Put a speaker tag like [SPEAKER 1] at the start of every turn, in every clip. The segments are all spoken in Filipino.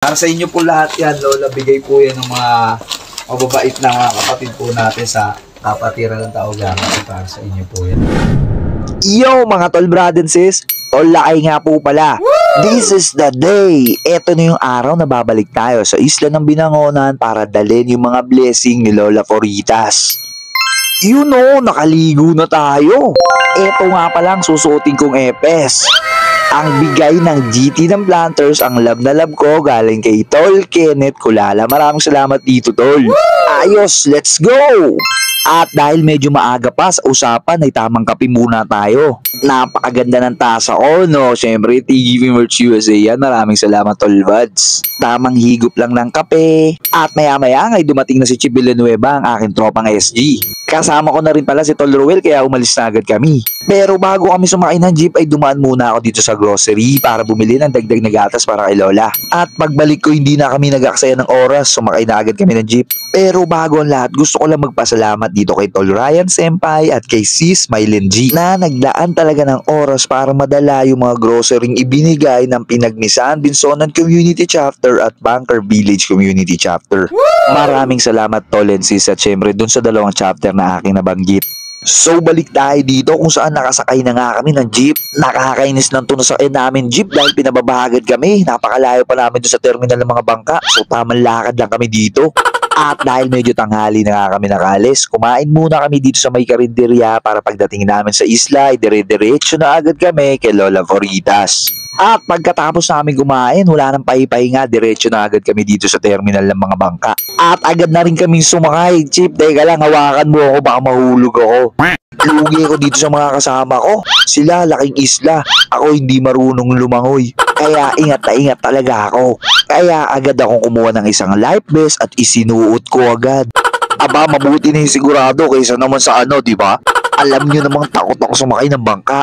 [SPEAKER 1] Para sa inyo po lahat yan, Lola, bigay po yan ng mga mababait na mga kapatid po natin sa kapatiran ng Taogama. Para sa inyo po yan.
[SPEAKER 2] Yo mga tol brad and sis, tol lakay nga po pala. This is the day. Eto na yung araw na babalik tayo sa isla ng Binangonan para dalhin yung mga blessing ni Lola Foritas. You know, nakaligo na tayo. Eto nga palang susuotin kong epes. Ang bigay ng GT ng Planters, ang love na love ko galing kay Tol Kenneth Kulala. Maraming salamat dito, Tol. Ayos, let's go! At dahil medyo maaga pa sa usapan ay tamang kape muna tayo. Napakaganda ng tasa ko, no? Siyempre, TGV Merch USA yan. Maraming salamat, Tol Buds. Tamang higop lang ng kape. At maya-maya ay dumating na si Chip Villanueva, ang aking tropang SG. Kasama ko na rin pala si Tol Ruel kaya umalis na agad kami. Pero bago kami sumakay ng jeep ay dumaan muna ako dito sa grocery para bumili ng dagdag na gatas para kay Lola. At pagbalik ko hindi na kami nag-aksaya ng oras, sumakay na agad kami ng jeep. Pero bago ang lahat, gusto ko lang magpasalamat dito kay Tol Ryan Senpai at kay Sis Mylene G na naglaan talaga ng oras para madala yung mga grocerying ibinigay ng Pinagmisan Binsonan Community Chapter at Bunker Village Community Chapter. Maraming salamat Tol and Sis at syempre dun sa dalawang chapter na aking nabanggit. So balik tayo dito kung saan nakasakay na nga kami ng jeep. Nakakainis ng tunasakyan namin jeep dahil pinababahagad kami. Napakalayo pa namin doon sa terminal ng mga bangka. So tamang lakad lang kami dito. At dahil medyo tanghali na nga kami nakalis, kumain muna kami dito sa may karinderya para pagdating namin sa isla ay dire-diretso na agad kami kay Lola Foritas. At pagkatapos namin kumain, wala nang pahipahinga, diretso na agad kami dito sa terminal ng mga bangka. At agad na rin kaming sumakay. Chip, teka lang, hawakan mo ako, baka mahulog ako. Lugi ko dito sa mga kasama ko. Sila, laking isla. Ako hindi marunong lumangoy. Kaya ingat na ingat talaga ako. Kaya agad akong kumuha ng isang life vest at isinuot ko agad. Aba, mabuti na yung sigurado kaysa naman sa ano, di ba? Alam nyo namang takot ako sumakay ng bangka.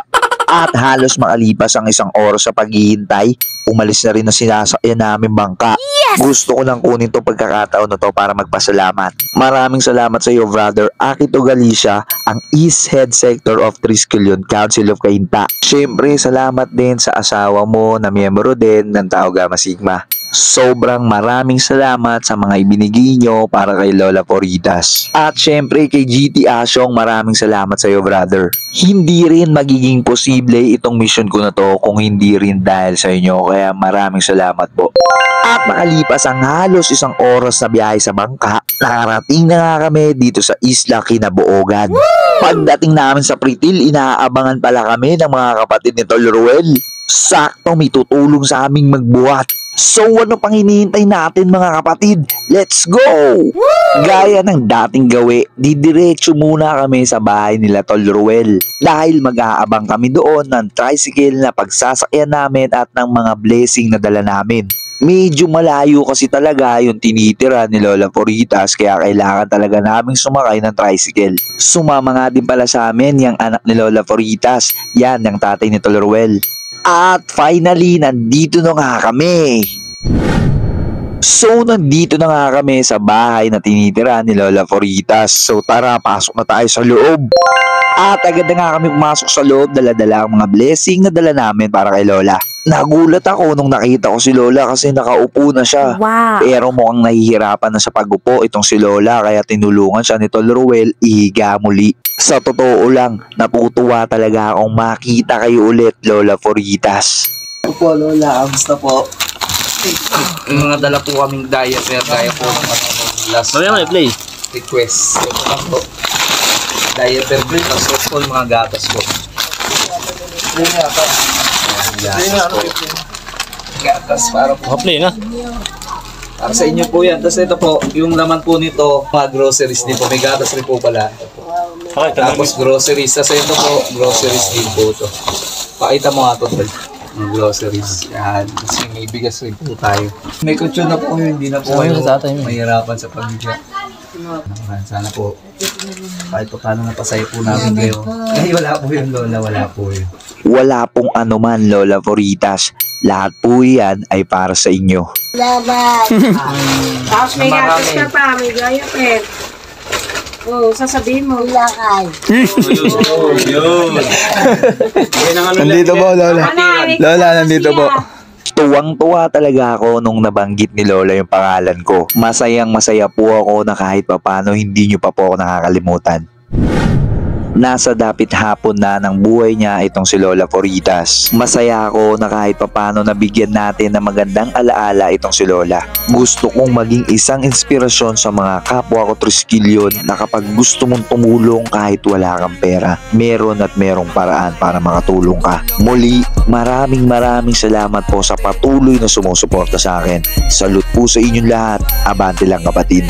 [SPEAKER 2] At halos makalipas ang isang oras sa paghihintay, umalis na rin ang sinasakyan namin bangka. Yes! Gusto ko lang kunin to pagkakataon na to para magpasalamat. Maraming salamat sa iyo, brother Akito Galicia, ang East Head Sector of Triskelion, Council of Cainta. Siyempre, salamat din sa asawa mo na miyembro din ng Tau Gamma Sigma. Sobrang maraming salamat sa mga ibinigay nyo para kay Lola Foritas. At syempre kay GT Asyong, maraming salamat sa iyo, brother. Hindi rin magiging posible itong mission ko na to kung hindi rin dahil sa inyo, kaya maraming salamat po. At makalipas ang halos isang oras na biyahe sa bangka, nakarating na nga kami dito sa Isla Kinabuogan. Pagdating namin sa Pritil, inaabangan pala kami ng mga kapatid ni Tol Ruel. Sakto may tutulong sa aming magbuhat. So ano pang hinihintay natin mga kapatid? Let's go! Gaya ng dating gawi, didiretso muna kami sa bahay nila Tol Ruel dahil mag-aabang kami doon ng tricycle na pagsasakyan namin at ng mga blessing na dala namin. Medyo malayo kasi talaga yung tinitira ni Lola Foritas kaya kailangan talaga naming sumakay ng tricycle. Sumama nga din pala sa amin yung anak ni Lola Foritas, yan yung tatay ni Tol Ruel. At finally, nandito na nga kami. So, nandito na nga kami sa bahay na tinitira ni Lola Foritas. So, tara, pasok na tayo sa loob. At agad na nga kami pumasok sa loob, dala-dala ang mga blessing na dala namin para kay Lola. Nagulat ako nung nakita ko si Lola kasi nakaupo na siya. Wow. Pero mukhang nahihirapan na sa pag-upo itong si Lola kaya tinulungan siya ni Tol Ruel ihiga muli. Sa totoo lang, naputuwa talaga akong makita kayo ulit, Lola Foritas.
[SPEAKER 1] Opo, Lola, kamusta po? Mga dala po kaming diaper, gaya po ng last
[SPEAKER 3] play.
[SPEAKER 1] request. Ito lang po. Diaper break, ang softball, mga gatas po. Gatas po. Gatas para po.
[SPEAKER 3] Play na.
[SPEAKER 1] Para sa inyo po yan. Tapos ito po, yung laman po nito, mga groceries din po. May gatas rin po pala. Tapos groceries. Tapos ito po, groceries din po ito. Pakita mo nga ito, Tol. Mga groceries. Yan. Kasi may bigas rin po tayo. May kutsyon na po yun. Hindi na po kayo mahirapan sa pamilya. Sana po kahit pa paano napasaya po namin kayo. Ay, wala po yun, Lola. Wala po yun.
[SPEAKER 2] Wala pong anuman, Lola Foritas. Lahat po yan ay para sa inyo.
[SPEAKER 4] Salamat. Tapos may gatas ka pa, may diaper. Oo, sasabihin mo. Lakay.
[SPEAKER 3] Yun.
[SPEAKER 2] Nandito po, Lola. Lola, nandito po. Tuwang-tuwa talaga ako nung nabanggit ni Lola yung pangalan ko. Masayang masaya po ako na kahit papano hindi nyo pa po ako nakakalimutan. Nasa dapit hapon na ng buhay niya itong si Lola Foritas. Masaya ako na kahit papano nabigyan natin ng magandang alaala itong si Lola. Gusto kong maging isang inspirasyon sa mga kapwa ko Triskelion na kapag gusto mong tumulong kahit wala kang pera, meron at merong paraan para makatulong ka. Muli, maraming salamat po sa patuloy na sumusuporta sa akin. Salute po sa inyong lahat. Abante lang kapatid.